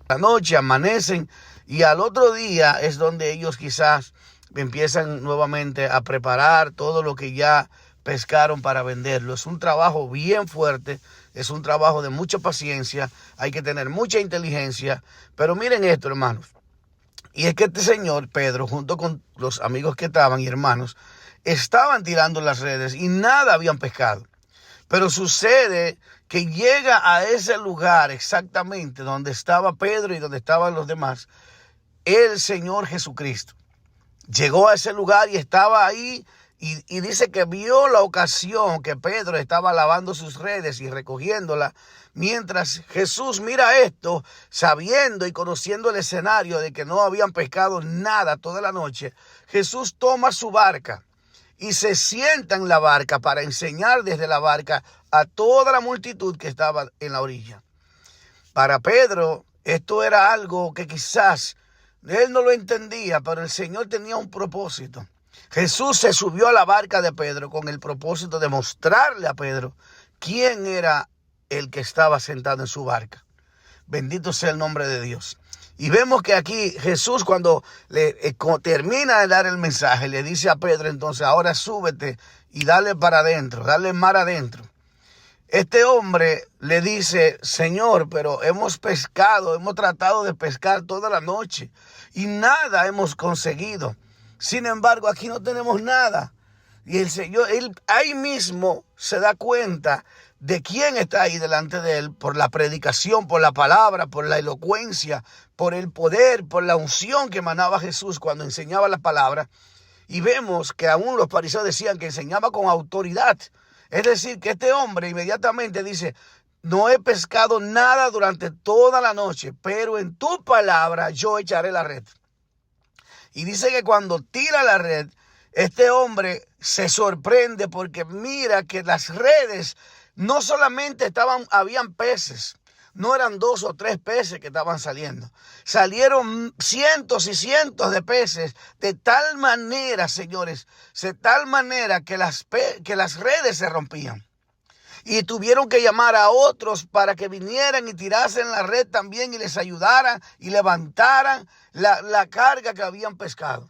la noche, amanecen y al otro día es donde ellos quizás empiezan nuevamente a preparar todo lo que ya pescaron para venderlo. Es un trabajo bien fuerte, es un trabajo de mucha paciencia, hay que tener mucha inteligencia. Pero miren esto, hermanos. Y es que este señor, Pedro, junto con los amigos que estaban y hermanos, estaban tirando las redes y nada habían pescado. Pero sucede que llega a ese lugar exactamente donde estaba Pedro y donde estaban los demás, el Señor Jesucristo. Llegó a ese lugar y estaba ahí y dice que vio la ocasión que Pedro estaba lavando sus redes y recogiéndola, mientras Jesús mira esto, sabiendo y conociendo el escenario de que no habían pescado nada toda la noche. Jesús toma su barca y se sienta en la barca para enseñar desde la barca a toda la multitud que estaba en la orilla. Para Pedro, esto era algo que quizás él no lo entendía, pero el Señor tenía un propósito. Jesús se subió a la barca de Pedro con el propósito de mostrarle a Pedro quién era el que estaba sentado en su barca. Bendito sea el nombre de Dios. Y vemos que aquí Jesús, cuando termina de dar el mensaje, le dice a Pedro, entonces ahora súbete y dale para adentro, dale mar adentro. Este hombre le dice, Señor, pero hemos pescado, hemos tratado de pescar toda la noche y nada hemos conseguido. Sin embargo, aquí no tenemos nada. Y el Señor, él ahí mismo se da cuenta de quién está ahí delante de él por la predicación, por la palabra, por la elocuencia, por el poder, por la unción que emanaba Jesús cuando enseñaba la palabra. Y vemos que aún los fariseos decían que enseñaba con autoridad. Es decir, que este hombre inmediatamente dice, no he pescado nada durante toda la noche, pero en tu palabra yo echaré la red. Y dice que cuando tira la red, este hombre se sorprende porque mira que las redes no solamente habían peces, no eran 2 o 3 peces que estaban saliendo. Salieron cientos y cientos de peces, de tal manera, señores, de tal manera que las redes se rompían. Y tuvieron que llamar a otros para que vinieran y tirasen la red también y les ayudaran y levantaran la carga que habían pescado.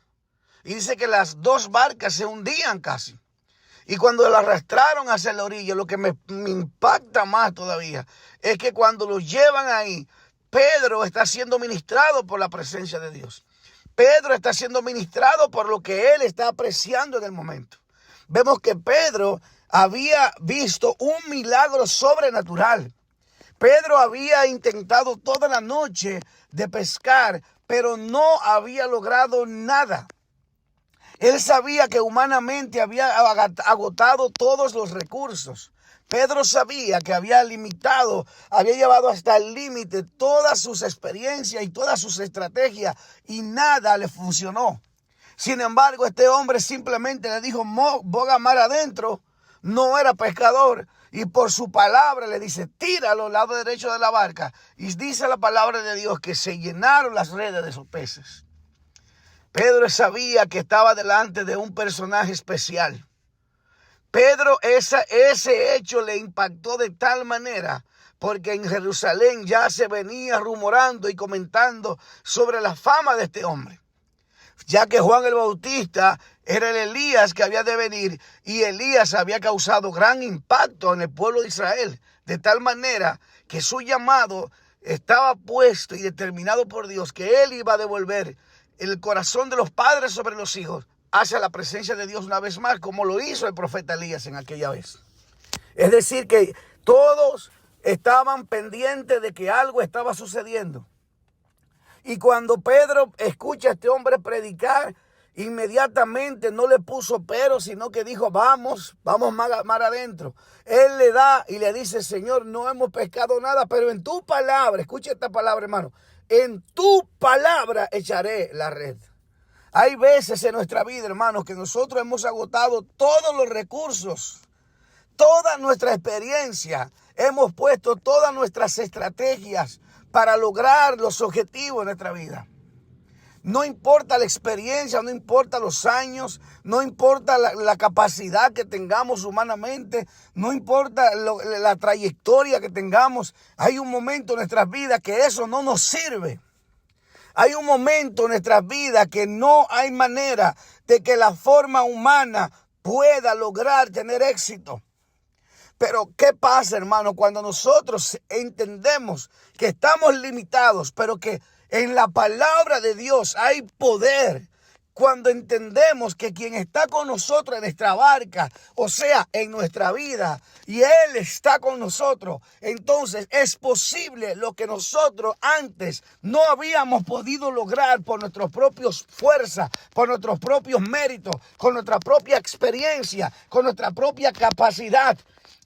Y dice que las 2 barcas se hundían casi. Y cuando la arrastraron hacia la orilla, lo que me impacta más todavía es que cuando lo llevan ahí, Pedro está siendo ministrado por la presencia de Dios. Pedro está siendo ministrado por lo que él está apreciando en el momento. Vemos que Pedro había visto un milagro sobrenatural. Pedro había intentado toda la noche de pescar, pero no había logrado nada. Él sabía que humanamente había agotado todos los recursos. Pedro sabía que había llevado hasta el límite todas sus experiencias y todas sus estrategias y nada le funcionó. Sin embargo, este hombre simplemente le dijo, boga mar adentro, no era pescador. Y por su palabra le dice, tíralo al lado derecho de la barca. Y dice la palabra de Dios que se llenaron las redes de esos peces. Pedro sabía que estaba delante de un personaje especial. Pedro, ese hecho le impactó de tal manera, porque en Jerusalén ya se venía rumorando y comentando sobre la fama de este hombre. Ya que Juan el Bautista era el Elías que había de venir, y Elías había causado gran impacto en el pueblo de Israel, de tal manera que su llamado estaba puesto y determinado por Dios, que él iba a devolver el corazón de los padres sobre los hijos hacia la presencia de Dios una vez más, como lo hizo el profeta Elías en aquella vez. Es decir, que todos estaban pendientes de que algo estaba sucediendo. Y cuando Pedro escucha a este hombre predicar, inmediatamente no le puso pero, sino que dijo, vamos mar adentro. Él le da y le dice, Señor, no hemos pescado nada, pero en tu palabra, escucha esta palabra, hermano, en tu palabra echaré la red. Hay veces en nuestra vida, hermanos, que nosotros hemos agotado todos los recursos, toda nuestra experiencia, hemos puesto todas nuestras estrategias para lograr los objetivos de nuestra vida. No importa la experiencia, no importa los años, no importa la capacidad que tengamos humanamente, no importa la trayectoria que tengamos. Hay un momento en nuestras vidas que eso no nos sirve. Hay un momento en nuestras vidas que no hay manera de que la forma humana pueda lograr tener éxito. Pero ¿qué pasa, hermano? Cuando nosotros entendemos que estamos limitados, pero que en la palabra de Dios hay poder. Cuando entendemos que quien está con nosotros en nuestra barca, o sea, en nuestra vida, y Él está con nosotros, entonces es posible lo que nosotros antes no habíamos podido lograr por nuestras propias fuerzas, por nuestros propios méritos, con nuestra propia experiencia, con nuestra propia capacidad.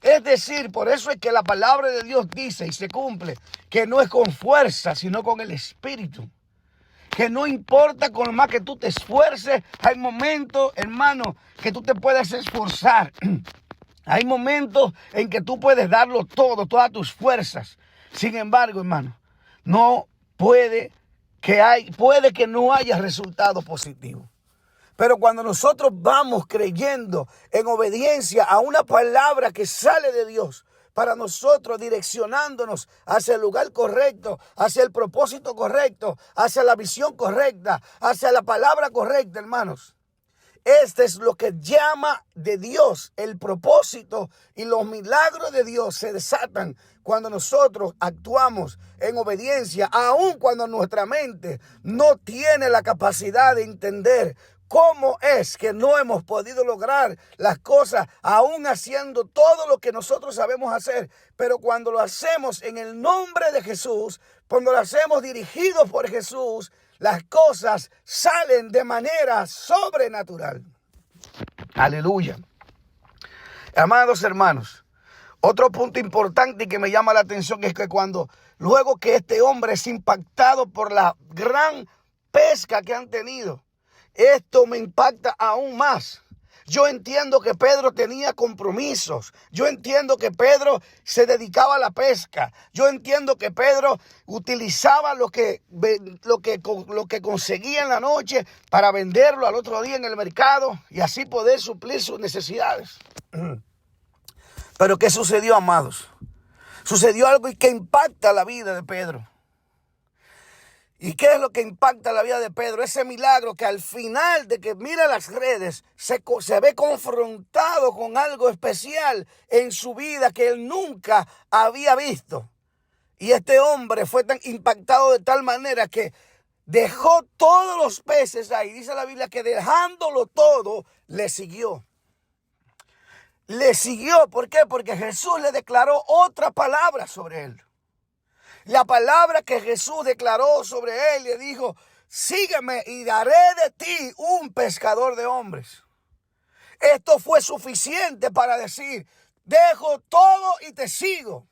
Es decir, por eso es que la palabra de Dios dice y se cumple que no es con fuerza, sino con el Espíritu. Que no importa con más que tú te esfuerces, hay momentos, hermano, que tú te puedes esforzar. Hay momentos en que tú puedes darlo todo, todas tus fuerzas. Sin embargo, hermano, puede que no haya resultado positivo. Pero cuando nosotros vamos creyendo en obediencia a una palabra que sale de Dios, para nosotros direccionándonos hacia el lugar correcto, hacia el propósito correcto, hacia la visión correcta, hacia la palabra correcta, hermanos. Este es lo que llama de Dios el propósito, y los milagros de Dios se desatan cuando nosotros actuamos en obediencia, aun cuando nuestra mente no tiene la capacidad de entender cómo es que no hemos podido lograr las cosas, aún haciendo todo lo que nosotros sabemos hacer. Pero cuando lo hacemos en el nombre de Jesús, cuando lo hacemos dirigidos por Jesús, las cosas salen de manera sobrenatural. Aleluya. Amados hermanos, otro punto importante y que me llama la atención es que luego que este hombre es impactado por la gran pesca que han tenido, esto me impacta aún más. Yo entiendo que Pedro tenía compromisos. Yo entiendo que Pedro se dedicaba a la pesca. Yo entiendo que Pedro utilizaba lo que conseguía en la noche para venderlo al otro día en el mercado y así poder suplir sus necesidades. Pero ¿qué sucedió, amados? Sucedió algo que impacta la vida de Pedro. ¿Y qué es lo que impacta la vida de Pedro? Ese milagro que al final de que mira las redes se ve confrontado con algo especial en su vida que él nunca había visto. Y este hombre fue tan impactado de tal manera que dejó todos los peces ahí. Dice la Biblia que dejándolo todo, le siguió. Le siguió, ¿por qué? Porque Jesús le declaró otra palabra sobre él. La palabra que Jesús declaró sobre él, le dijo: sígueme y daré de ti un pescador de hombres. Esto fue suficiente para decir: dejo todo y te sigo.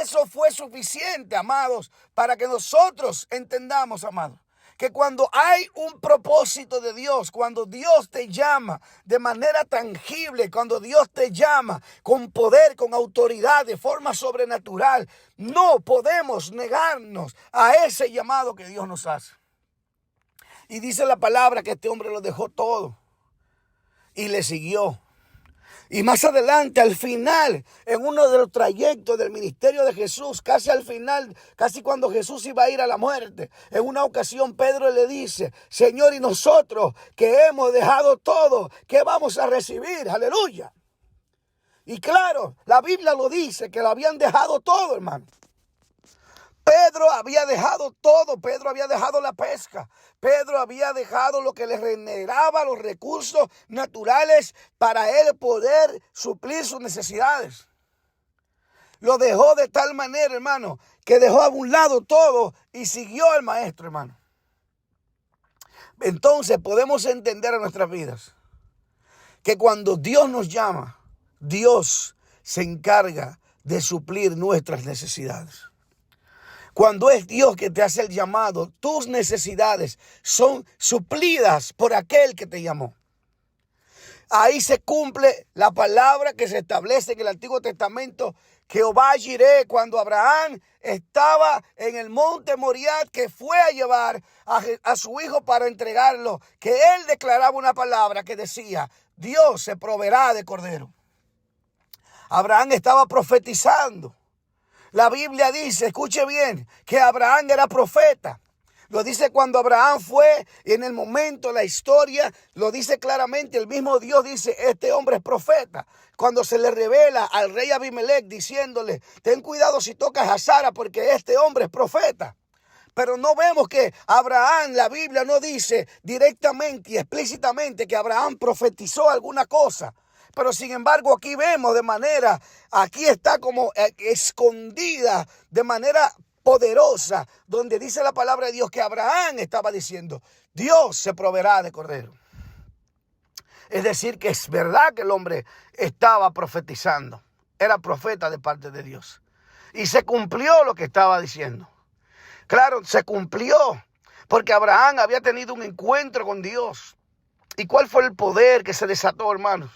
Eso fue suficiente, amados, para que nosotros entendamos, amados, que cuando hay un propósito de Dios, cuando Dios te llama de manera tangible, cuando Dios te llama con poder, con autoridad, de forma sobrenatural, no podemos negarnos a ese llamado que Dios nos hace. Y dice la palabra que este hombre lo dejó todo y le siguió. Y más adelante, al final, en uno de los trayectos del ministerio de Jesús, casi al final, casi cuando Jesús iba a ir a la muerte, en una ocasión Pedro le dice: Señor, y nosotros que hemos dejado todo, ¿qué vamos a recibir? Aleluya. Y claro, la Biblia lo dice, que lo habían dejado todo, hermano. Pedro había dejado todo. Pedro había dejado la pesca. Pedro había dejado lo que le generaba los recursos naturales para él poder suplir sus necesidades. Lo dejó de tal manera, hermano, que dejó a un lado todo y siguió al maestro, hermano. Entonces podemos entender en nuestras vidas que cuando Dios nos llama, Dios se encarga de suplir nuestras necesidades. Cuando es Dios que te hace el llamado, tus necesidades son suplidas por aquel que te llamó. Ahí se cumple la palabra que se establece en el Antiguo Testamento, Jehová Jireh, cuando Abraham estaba en el monte Moriah, que fue a llevar a su hijo para entregarlo, que él declaraba una palabra que decía: Dios se proveerá de cordero. Abraham estaba profetizando. La Biblia dice, escuche bien, que Abraham era profeta. Lo dice cuando Abraham fue en el momento, la historia, lo dice claramente. El mismo Dios dice, este hombre es profeta. Cuando se le revela al rey Abimelech diciéndole, ten cuidado si tocas a Sara porque este hombre es profeta. Pero no vemos que Abraham, la Biblia no dice directamente y explícitamente que Abraham profetizó alguna cosa. Pero sin embargo aquí vemos aquí está como escondida de manera poderosa, donde dice la palabra de Dios que Abraham estaba diciendo, Dios se proveerá de cordero. Es decir, que es verdad que el hombre estaba profetizando, era profeta de parte de Dios. Y se cumplió lo que estaba diciendo. Claro, se cumplió, porque Abraham había tenido un encuentro con Dios. ¿Y cuál fue el poder que se desató, hermanos?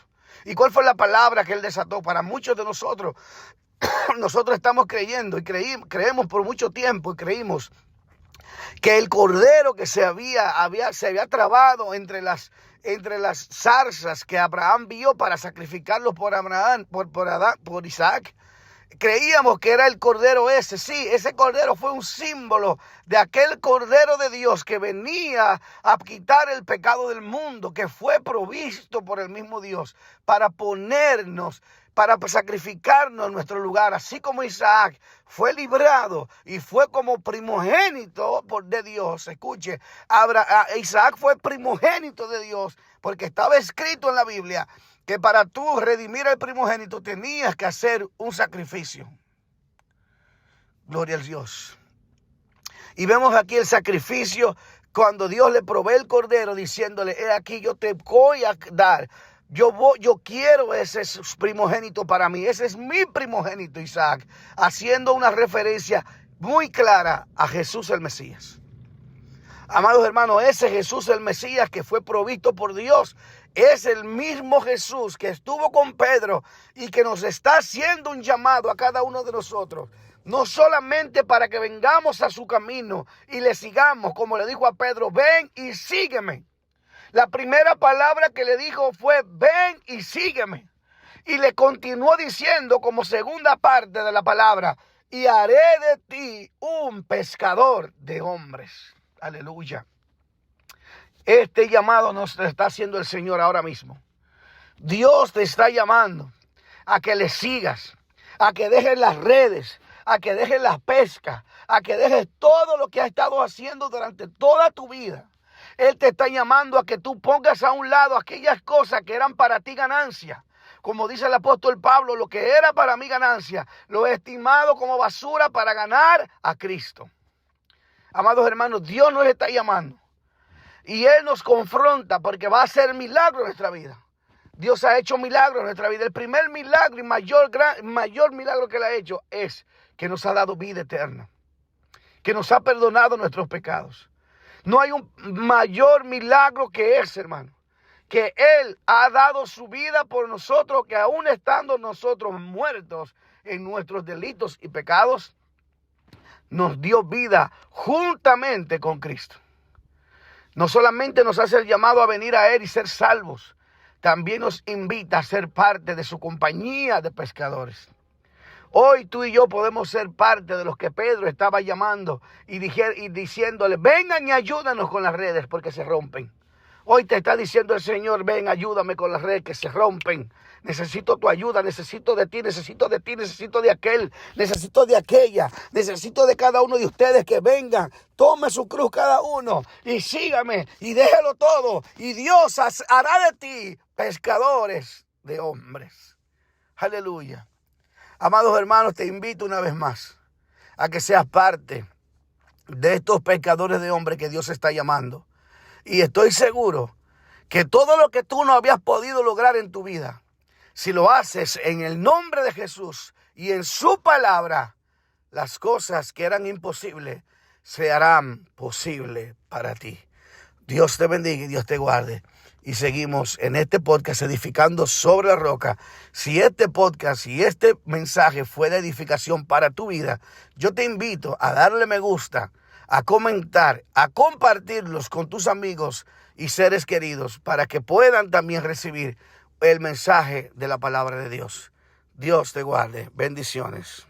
¿Y cuál fue la palabra que él desató? Para muchos de nosotros, nosotros estamos creyendo y creemos por mucho tiempo y creímos que el cordero que se había trabado entre las zarzas que Abraham vio para sacrificarlo por Isaac. Creíamos que era el cordero ese. Sí, ese cordero fue un símbolo de aquel cordero de Dios que venía a quitar el pecado del mundo, que fue provisto por el mismo Dios para sacrificarnos en nuestro lugar. Así como Isaac fue librado y fue como primogénito de Dios. Escuche, Isaac fue primogénito de Dios porque estaba escrito en la Biblia que para tú redimir al primogénito tenías que hacer un sacrificio. Gloria al Dios. Y vemos aquí el sacrificio cuando Dios le provee el cordero diciéndole, he aquí yo te voy a dar. Yo quiero ese primogénito para mí. Ese es mi primogénito, Isaac. Haciendo una referencia muy clara a Jesús el Mesías. Amados hermanos, ese Jesús el Mesías que fue provisto por Dios es el mismo Jesús que estuvo con Pedro y que nos está haciendo un llamado a cada uno de nosotros. No solamente para que vengamos a su camino y le sigamos, como le dijo a Pedro, ven y sígueme. La primera palabra que le dijo fue, ven y sígueme. Y le continuó diciendo como segunda parte de la palabra, y haré de ti un pescador de hombres. Aleluya. Este llamado nos está haciendo el Señor ahora mismo. Dios te está llamando a que le sigas, a que dejes las redes, a que dejes la pesca, a que dejes todo lo que has estado haciendo durante toda tu vida. Él te está llamando a que tú pongas a un lado aquellas cosas que eran para ti ganancia. Como dice el apóstol Pablo, lo que era para mí ganancia, lo he estimado como basura para ganar a Cristo. Amados hermanos, Dios nos está llamando. Y Él nos confronta porque va a hacer milagro en nuestra vida. Dios ha hecho milagros en nuestra vida. El primer milagro y mayor milagro que Él ha hecho es que nos ha dado vida eterna. Que nos ha perdonado nuestros pecados. No hay un mayor milagro que ese, hermano. Que Él ha dado su vida por nosotros, que aún estando nosotros muertos en nuestros delitos y pecados, nos dio vida juntamente con Cristo. No solamente nos hace el llamado a venir a Él y ser salvos, también nos invita a ser parte de su compañía de pescadores. Hoy tú y yo podemos ser parte de los que Pedro estaba llamando y diciéndole, vengan y ayúdanos con las redes porque se rompen. Hoy te está diciendo el Señor, ven, ayúdame con las redes que se rompen. Necesito tu ayuda, necesito de ti, necesito de aquel, necesito de aquella, necesito de cada uno de ustedes que vengan, tome su cruz cada uno y sígame y déjelo todo. Y Dios hará de ti pescadores de hombres. Aleluya. Amados hermanos, te invito una vez más a que seas parte de estos pescadores de hombres que Dios está llamando. Y estoy seguro que todo lo que tú no habías podido lograr en tu vida, si lo haces en el nombre de Jesús y en su palabra, las cosas que eran imposibles se harán posible para ti. Dios te bendiga y Dios te guarde. y seguimos en este podcast edificando sobre la roca. Si este podcast y este mensaje fue de edificación para tu vida, yo te invito a darle me gusta, a comentar, a compartirlos con tus amigos y seres queridos para que puedan también recibir el mensaje de la palabra de Dios. Dios te guarde. Bendiciones.